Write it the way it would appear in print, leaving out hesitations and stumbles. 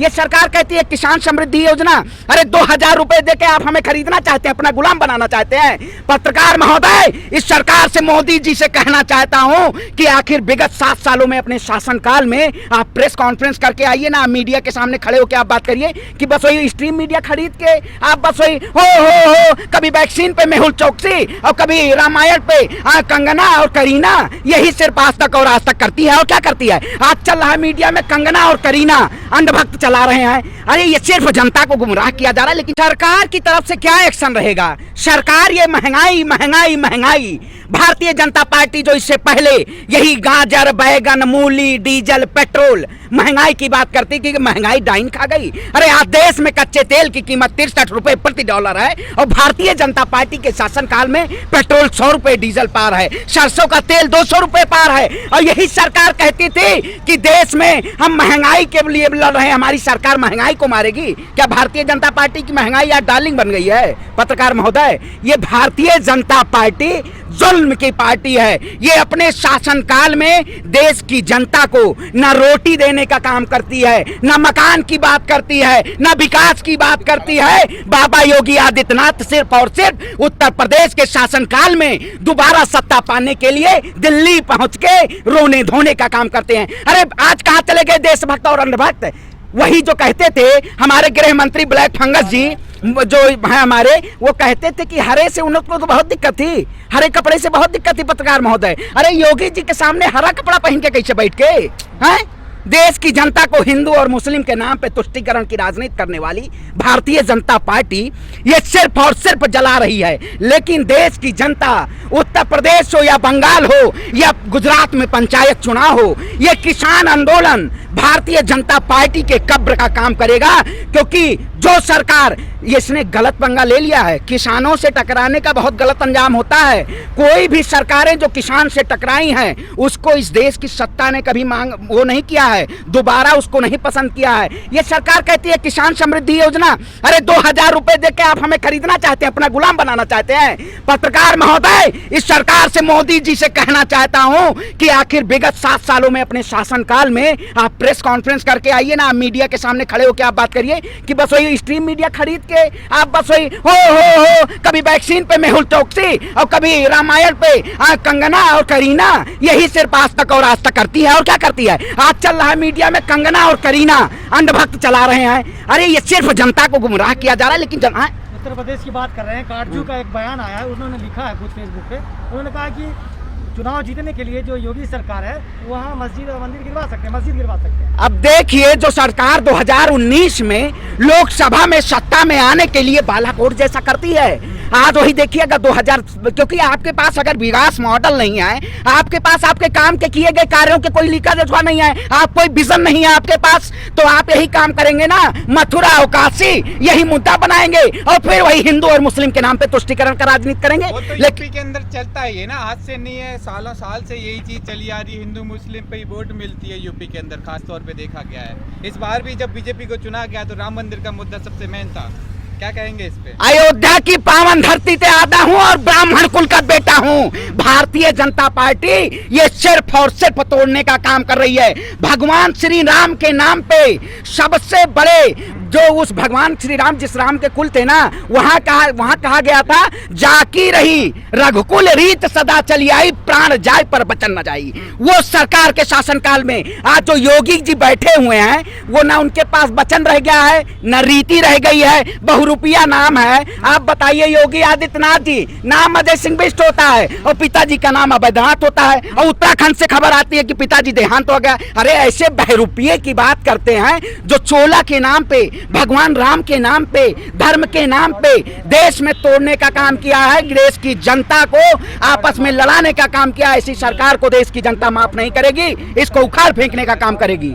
ये सरकार कहती है किसान समृद्धि योजना। अरे 2000 रुपए देके आप हमें खरीदना चाहते हैं, अपना गुलाम बनाना चाहते हैं। पत्रकार महोदय, इस सरकार से मोदी जी से कहना चाहता हूं कि आखिर विगत 7 सालों में अपने शासनकाल में आप प्रेस कॉन्फ्रेंस करके आइए ना, मीडिया के सामने खड़े होकर आप बात करिए कि बस वही स्ट्रीम मीडिया खरीद के आप बस वही हो कभी वैक्सीन पे मेहुल चौकसी और कभी रामायण पे कंगना और करीना, यही सिर्फ आज तक और आज तक करती है। और क्या करती है? आज चल रहा है मीडिया में कंगना और करीना अंधभक्त चला रहे हैं। अरे ये सिर्फ जनता को गुमराह किया जा रहा है। लेकिन सरकार की तरफ से क्या एक्शन रहेगा? सरकार ये महंगाई महंगाई महंगाई, भारतीय जनता पार्टी जो इससे पहले यही गाजर बैगन मूली डीजल पेट्रोल महंगाई की बात करती कि महंगाई डाइन खा गई। अरे आज देश में कच्चे तेल की कीमत 63 रुपए प्रति डॉलर है और भारतीय जनता पार्टी के शासनकाल में पेट्रोल 100 रुपए डीजल पार है, सरसों का तेल 200 रुपए पार है। और यही सरकार कहती थी कि देश में हम महंगाई के लिए लड़ रहे हैं, हमारी सरकार महंगाई को मारेगी। क्या भारतीय जनता पार्टी की महंगाई आज डार्लिंग बन गई है? पत्रकार महोदय, ये भारतीय जनता पार्टी जुल्म की पार्टी है। ये अपने शासनकाल में देश की जनता को न रोटी देने का काम करती है, न मकान की बात करती है, न विकास की बात करती है। बाबा योगी आदित्यनाथ सिर्फ और सिर्फ उत्तर प्रदेश के शासनकाल में दोबारा सत्ता पाने के लिए दिल्ली पहुंच के रोने धोने का काम करते हैं। अरे आज कहां चले गए देशभक्त और अंधभक्त? वही जो कहते थे हमारे गृह मंत्री ब्लैक फंगस जी जो है हमारे, वो कहते थे कि हरे से उनको तो बहुत दिक्कत थी, हरे कपड़े से बहुत दिक्कत थी। पत्रकार महोदय, अरे योगी जी के सामने हरा कपड़ा पहन के कैसे बैठ के हैं? देश की जनता को हिंदू और मुस्लिम के नाम पे तुष्टीकरण की राजनीति करने वाली भारतीय जनता पार्टी ये सिर्फ और सिर्फ जला रही है। लेकिन देश की जनता, उत्तर प्रदेश हो या बंगाल हो या गुजरात में पंचायत चुनाव हो, ये किसान आंदोलन भारतीय जनता पार्टी के कब्र का काम करेगा। क्योंकि जो सरकार इसने गलत पंगा ले लिया है, किसानों से टकराने का बहुत गलत अंजाम होता है। कोई भी सरकारें जो किसान से टकराई हैं उसको इस देश की सत्ता ने कभी वो नहीं किया है, दोबारा उसको नहीं पसंद किया है। ये सरकार कहती है किसान समृद्धि योजना। अरे 2000 रुपए देके आप हमें खरीदना चाहते हैं, अपना गुलाम बनाना चाहते हैं। पत्रकार महोदय, इस सरकार से मोदी जी से कहना चाहता हूं कि आखिर विगत 7 सालों में अपने शासनकाल में आप प्रेस कॉन्फ्रेंस करके आइए ना, मीडिया के सामने खड़े होकर आप बात करिए कि बस वही स्ट्रीम मीडिया खरीद के आप बस वही हो कभी वैक्सीन पे मेहुल चौकसी और कभी रामायण पे कंगना और करीना, यही सिर्फ आज तक और आज तक करती है। और क्या करती है? आज चल रहा है मीडिया में कंगना और करीना अंधभक्त चला रहे हैं। अरे ये सिर्फ जनता को गुमराह किया जा रहा है। लेकिन उत्तर प्रदेश की बात कर रहे हैं, काटजू का एक बयान आया है, उन्होंने लिखा है खुद फेसबुक पे, उन्होंने कहा कि चुनाव जीतने के लिए जो योगी सरकार है वहाँ मस्जिद और मंदिर गिरवा सकते हैं, मस्जिद गिरवा सकते हैं। अब देखिए, जो सरकार 2019 में लोकसभा में सत्ता में आने के लिए बालाकोट जैसा करती है, आज वही देखिएगा 2000, क्योंकि आपके पास अगर विकास मॉडल नहीं है, आपके पास आपके काम के किए गए कार्यों के कोई लिखा जोखा नहीं है, आप कोई विजन नहीं है आपके पास, तो आप यही काम करेंगे ना, मथुरा और काशी यही मुद्दा बनाएंगे और फिर वही हिंदू और मुस्लिम के नाम पे तुष्टीकरण का राजनीति करेंगे। तो यूपी के अंदर चलता है ये ना, आज से नहीं है, सालों साल से यही चीज चली आ रही है। हिंदू मुस्लिम पे ही वोट मिलती है यूपी के अंदर, खास तौर पे देखा गया है। इस बार भी जब बीजेपी को चुना गया तो राम मंदिर का मुद्दा सबसे मेन था। क्या कहेंगे इस पे? अयोध्या की पावन धरती से आता हूं और ब्राह्मण कुल का बेटा हूं। भारतीय जनता पार्टी ये सिर्फ और सिर्फ तोड़ने का काम कर रही है। भगवान श्री राम के नाम पे सबसे बड़े जो उस भगवान श्री राम, जिस राम के कुल थे ना, वहां कहा गया था, जाकी रही रघुकुल रीत सदा चली आई, प्राण जाय पर बचन न जाई। वो सरकार के शासनकाल में आज जो योगी जी बैठे हुए हैं, वो ना उनके पास वचन रह गया है, न रीति रह गई है, बहुरूपिया नाम है। आप बताइए, योगी आदित्यनाथ जी नाम अजय सिंह बिष्ट होता है और पिताजी का नाम अवैधनाथ होता है, और उत्तराखंड से खबर आती है कि पिताजी देहांत हो गया। अरे ऐसे बहुरूपिये की बात करते हैं जो चोला के नाम पे, भगवान राम के नाम पे, धर्म के नाम पे देश में तोड़ने का काम किया है, देश की जनता को आपस में लड़ाने का काम किया। ऐसी सरकार को देश की जनता माफ नहीं करेगी, इसको उखाड़ फेंकने का काम करेगी।